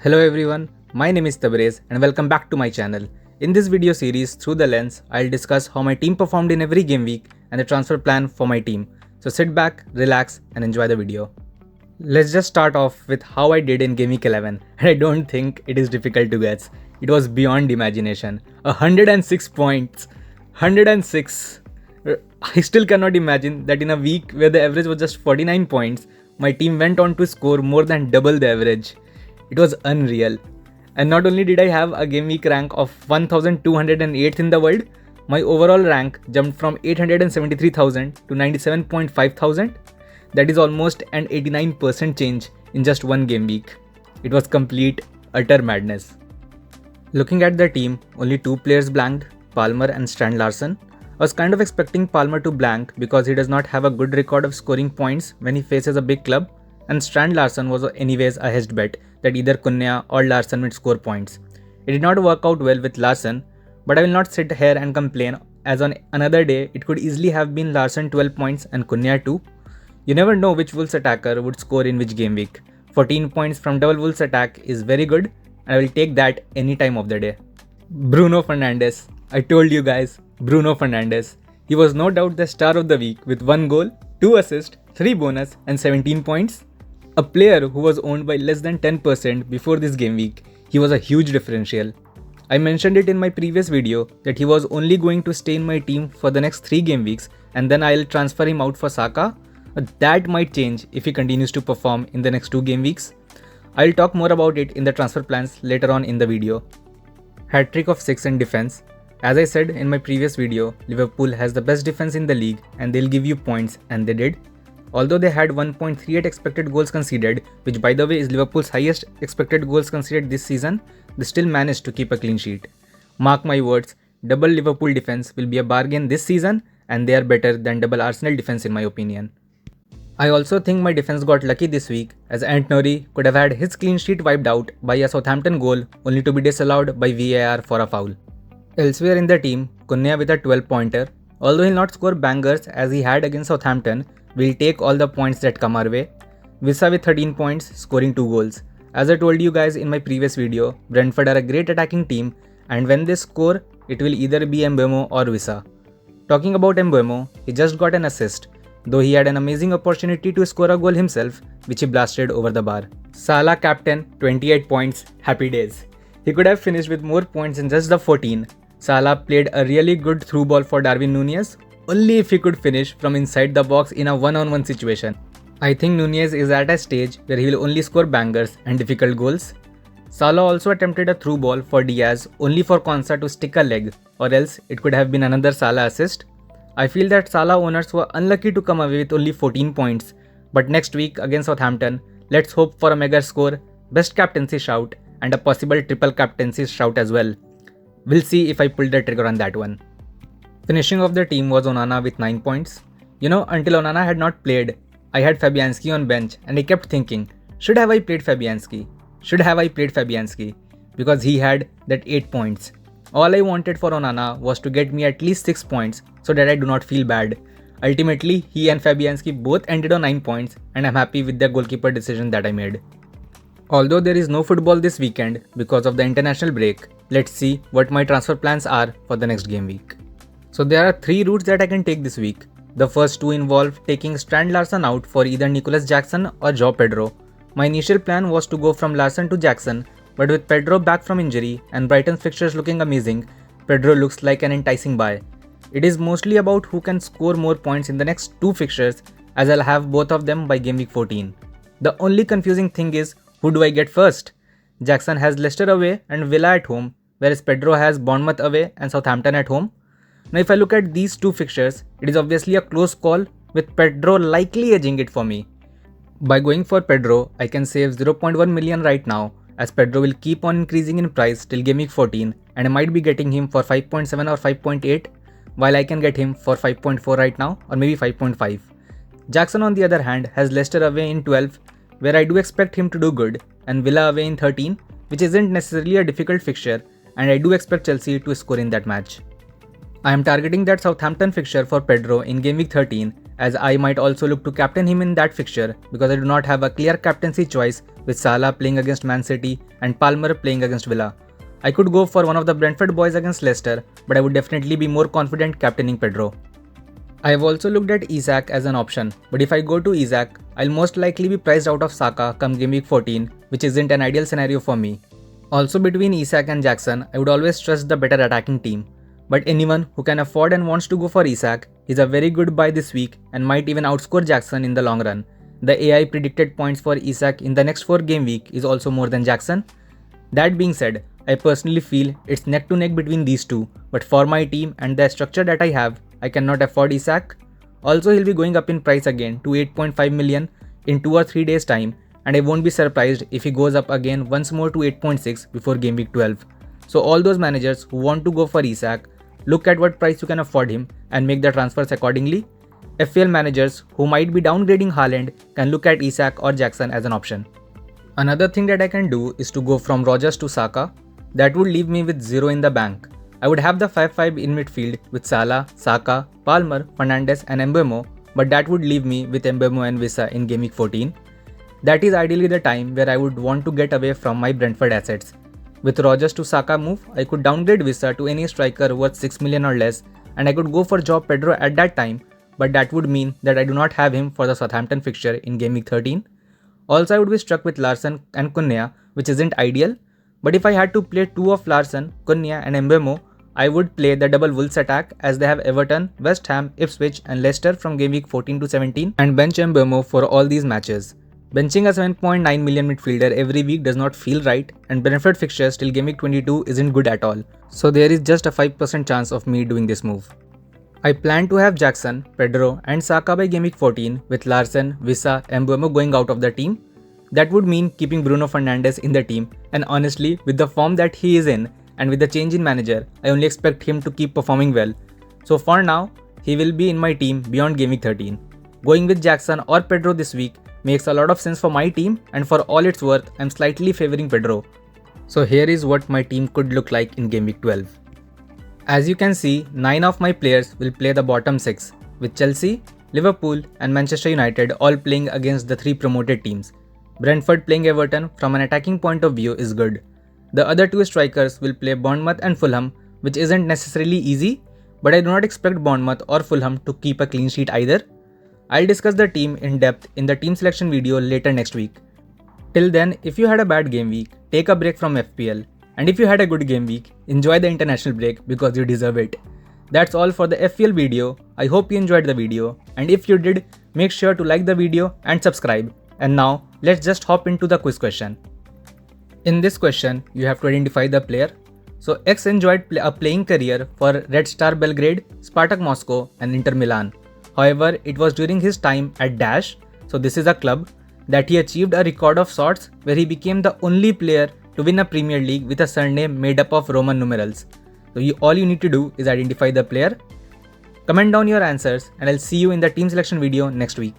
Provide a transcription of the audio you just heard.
Hello everyone, my name is Tabrez and welcome back to my channel. In this video series, Through the Lens, I'll discuss how my team performed in every game week and the transfer plan for my team. So sit back, relax and enjoy the video. Let's just start off with how I did in game week 11, and I don't think it is difficult to guess. It was beyond imagination. 106 points. 106. I still cannot imagine that in a week where the average was just 49 points, my team went on to score more than double the average. It was unreal. And not only did I have a game week rank of 1208th in the world, my overall rank jumped from 873,000 to 97.5 thousand. That is almost an 89% change in just one game week. It was complete, utter madness. Looking at the team, only two players blanked, Palmer and Strand Larsen. I was kind of expecting Palmer to blank because he does not have a good record of scoring points when he faces a big club, and Strand Larsen was anyways a hedged bet that either Cunha or Larsen would score points. It did not work out well with Larsen, but I will not sit here and complain, as on another day it could easily have been Larsen 12 points and Cunha 2. You never know which Wolves attacker would score in which game week. 14 points from double Wolves attack is very good, and I will take that any time of the day. Bruno Fernandes. I told you guys, Bruno Fernandes. He was no doubt the star of the week with 1 goal, 2 assists, 3 bonus and 17 points. A player who was owned by less than 10% before this game week, he was a huge differential. I mentioned it in my previous video that he was only going to stay in my team for the next 3 game weeks and then I'll transfer him out for Saka. That might change if he continues to perform in the next 2 game weeks. I'll talk more about it in the transfer plans later on in the video. Hat-trick of 6 in defense. As I said in my previous video, Liverpool has the best defense in the league and they'll give you points, and they did. Although they had 1.38 expected goals conceded, which by the way is Liverpool's highest expected goals conceded this season, they still managed to keep a clean sheet. Mark my words, double Liverpool defense will be a bargain this season, and they are better than double Arsenal defense in my opinion. I also think my defense got lucky this week, as Ant Nouri could have had his clean sheet wiped out by a Southampton goal only to be disallowed by VAR for a foul. Elsewhere in the team, Cunha with a 12-pointer. Although he'll not score bangers as he had against Southampton, we'll take all the points that come our way. Wissa with 13 points, scoring 2 goals. As I told you guys in my previous video, Brentford are a great attacking team, and when they score, it will either be Mbeumo or Wissa. Talking about Mbeumo, he just got an assist, though he had an amazing opportunity to score a goal himself, which he blasted over the bar. Salah captain, 28 points, happy days. He could have finished with more points than just the 14. Salah played a really good through ball for Darwin Núñez, only if he could finish from inside the box in a one-on-one situation. I think Núñez is at a stage where he will only score bangers and difficult goals. Salah also attempted a through ball for Diaz only for Konsa to stick a leg, or else it could have been another Salah assist. I feel that Salah owners were unlucky to come away with only 14 points, but next week against Southampton, let's hope for a mega score, best captaincy shout, and a possible triple captaincy shout as well. We'll see if I pull the trigger on that one. Finishing off the team was Onana with 9 points. Until Onana had not played, I had Fabianski on bench and I kept thinking, should have I played Fabianski? Should have I played Fabianski? Because he had that 8 points. All I wanted for Onana was to get me at least 6 points so that I do not feel bad. Ultimately, he and Fabianski both ended on 9 points and I'm happy with the goalkeeper decision that I made. Although there is no football this weekend because of the international break, let's see what my transfer plans are for the next game week. So there are 3 routes that I can take this week. The first 2 involve taking Strand Larsen out for either Nicholas Jackson or Joao Pedro. My initial plan was to go from Larsen to Jackson, but with Pedro back from injury and Brighton's fixtures looking amazing, Pedro looks like an enticing buy. It is mostly about who can score more points in the next 2 fixtures, as I'll have both of them by game week 14. The only confusing thing is, who do I get first? Jackson has Leicester away and Villa at home, whereas Pedro has Bournemouth away and Southampton at home. Now if I look at these 2 fixtures, it is obviously a close call, with Pedro likely edging it for me. By going for Pedro, I can save 0.1 million right now, as Pedro will keep on increasing in price till game week 14 and I might be getting him for 5.7 or 5.8, while I can get him for 5.4 right now or maybe 5.5. Jackson on the other hand has Leicester away in 12, where I do expect him to do good, and Villa away in 13, which isn't necessarily a difficult fixture, and I do expect Chelsea to score in that match. I am targeting that Southampton fixture for Pedro in game week 13, as I might also look to captain him in that fixture because I do not have a clear captaincy choice with Salah playing against Man City and Palmer playing against Villa. I could go for one of the Brentford boys against Leicester, but I would definitely be more confident captaining Pedro. I have also looked at Isak as an option, but if I go to Isak, I'll most likely be priced out of Saka come game week 14, which isn't an ideal scenario for me. Also between Isak and Jackson, I would always trust the better attacking team. But anyone who can afford and wants to go for Isak is a very good buy this week and might even outscore Jackson in the long run. The AI predicted points for Isak in the next 4 game week is also more than Jackson. That being said, I personally feel it's neck to neck between these two, but for my team and the structure that I have, I cannot afford Isak. Also, he'll be going up in price again to 8.5 million in 2 or 3 days time, and I won't be surprised if he goes up again once more to 8.6 before game week 12. So all those managers who want to go for Isak, look at what price you can afford him and make the transfers accordingly. FPL managers who might be downgrading Haaland can look at Isak or Jackson as an option. Another thing that I can do is to go from Rodgers to Saka. That would leave me with 0 in the bank. I would have the 5-5 in midfield with Salah, Saka, Palmer, Fernandes and Mbeumo, but that would leave me with Mbeumo and Wissa in game week 14. That is ideally the time where I would want to get away from my Brentford assets. With Rodgers to Saka move, I could downgrade Wissa to any striker worth 6 million or less, and I could go for João Pedro at that time, but that would mean that I do not have him for the Southampton fixture in game week 13. Also, I would be stuck with Larsson and Cunha, which isn't ideal, but if I had to play 2 of Larsson, Cunha and Mbeumo, I would play the double Wolves attack as they have Everton, West Ham, Ipswich and Leicester from game week 14 to 17 and bench Mbeumo for all these matches. Benching a 7.9 million midfielder every week does not feel right, and Brentford fixtures till game week 22 isn't good at all, so there is just a 5% chance of me doing this move. I plan to have Jackson, Pedro and Saka by game week 14 with Larsson, Wissa and Mbeumo going out of the team. That would mean keeping Bruno Fernandes in the team, and honestly, with the form that he is in and with the change in manager, I only expect him to keep performing well. So for now, he will be in my team beyond game week 13. Going with Jackson or Pedro this week makes a lot of sense for my team, and for all it's worth, I'm slightly favoring Pedro. So here is what my team could look like in game week 12. As you can see, 9 of my players will play the bottom 6, with Chelsea, Liverpool and Manchester United all playing against the 3 promoted teams. Brentford playing Everton from an attacking point of view is good. The other 2 strikers will play Bournemouth and Fulham, which isn't necessarily easy, but I do not expect Bournemouth or Fulham to keep a clean sheet either. I'll discuss the team in depth in the team selection video later next week. Till then, if you had a bad game week, take a break from FPL, and if you had a good game week, enjoy the international break because you deserve it. That's all for the FPL video. I hope you enjoyed the video, and if you did, make sure to like the video and subscribe. And now, let's just hop into the quiz question. In this question, you have to identify the player. So X enjoyed a playing career for Red Star Belgrade, Spartak Moscow and Inter Milan. However, it was during his time at Dash, so this is a club, that he achieved a record of sorts where he became the only player to win a Premier League with a surname made up of Roman numerals. So all you need to do is identify the player. Comment down your answers and I'll see you in the team selection video next week.